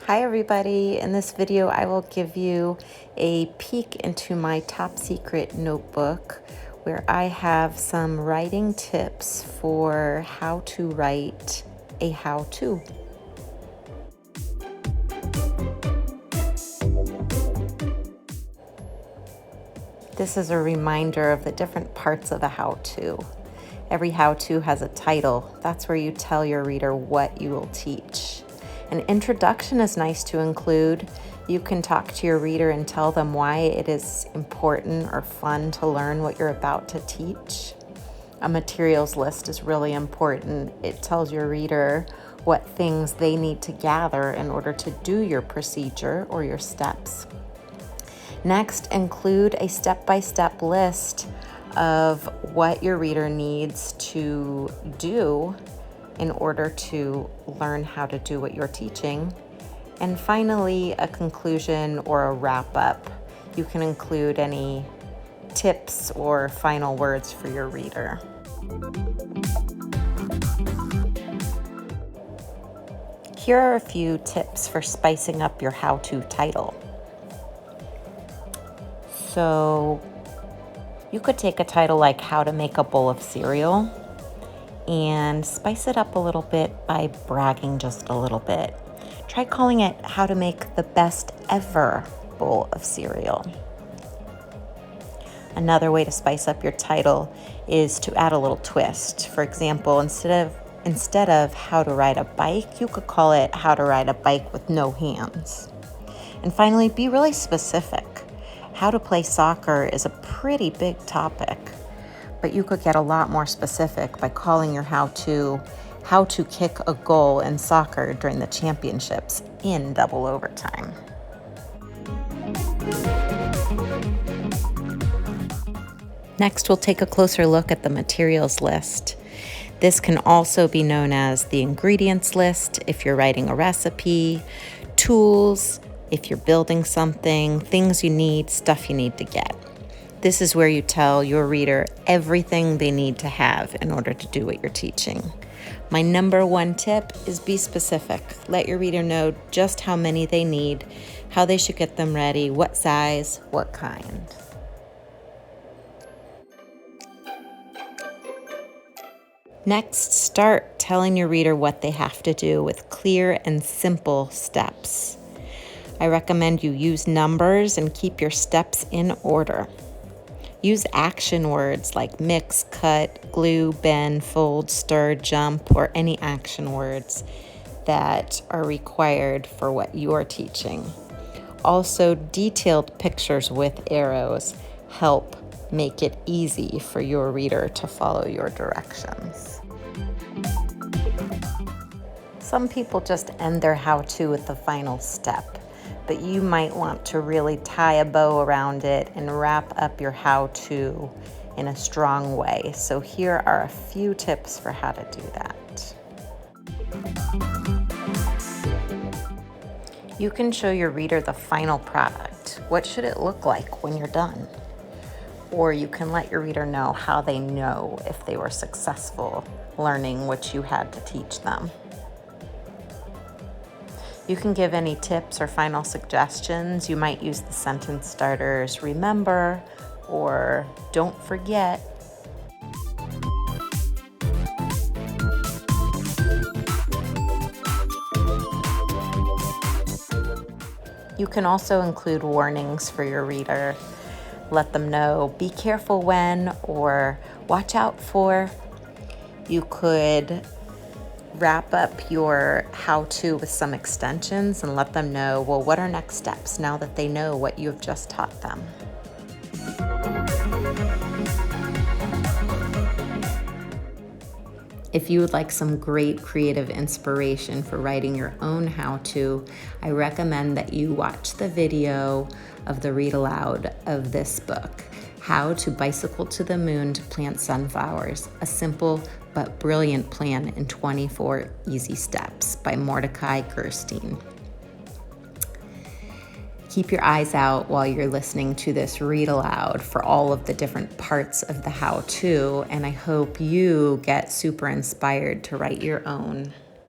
Hi everybody, in this video I will give you a peek into my top secret notebook where I have some writing tips for how to write a how-to. This is a reminder of the different parts of a how-to. Every how-to has a title. That's where you tell your reader what you will teach. An introduction is nice to include. You can talk to your reader and tell them why it is important or fun to learn what you're about to teach. A materials list is really important. It tells your reader what things they need to gather in order to do your procedure or your steps. Next, include a step-by-step list of what your reader needs to do in order to learn how to do what you're teaching. And finally, a conclusion or a wrap-up. You can include any tips or final words for your reader. Here are a few tips for spicing up your how-to title. So you could take a title like How to Make a Bowl of Cereal and spice it up a little bit by bragging just a little bit. Try calling it How to Make the Best Ever Bowl of Cereal. Another way to spice up your title is to add a little twist. For example, instead of How to Ride a Bike, you could call it How to Ride a Bike with No Hands. And finally, be really specific. How to play soccer is a pretty big topic, but you could get a lot more specific by calling your how to kick a goal in soccer during the championships in double overtime. Next, we'll take a closer look at the materials list. This can also be known as the ingredients list if you're writing a recipe, tools, if you're building something, things you need, stuff you need to get. This is where you tell your reader everything they need to have in order to do what you're teaching. My number one tip is be specific. Let your reader know just how many they need, how they should get them ready, what size, what kind. Next, start telling your reader what they have to do with clear and simple steps. I recommend you use numbers and keep your steps in order. Use action words like mix, cut, glue, bend, fold, stir, jump, or any action words that are required for what you are teaching. Also, detailed pictures with arrows help make it easy for your reader to follow your directions. Some people just end their how-to with the final step, but you might want to really tie a bow around it and wrap up your how-to in a strong way. So here are a few tips for how to do that. You can show your reader the final product. What should it look like when you're done? Or you can let your reader know how they know if they were successful learning what you had to teach them. You can give any tips or final suggestions. You might use the sentence starters, remember, or don't forget. You can also include warnings for your reader. Let them know, be careful when, or watch out for. You could wrap up your how-to with some extensions and let them know, well, what are next steps now that they know what you've just taught them? If you would like some great creative inspiration for writing your own how-to, I recommend that you watch the video of the read aloud of this book, How to Bicycle to the Moon to Plant Sunflowers, a simple but brilliant plan in 24 easy steps by Mordecai Gerstein. Keep your eyes out while you're listening to this read aloud for all of the different parts of the how-to, and I hope you get super inspired to write your own.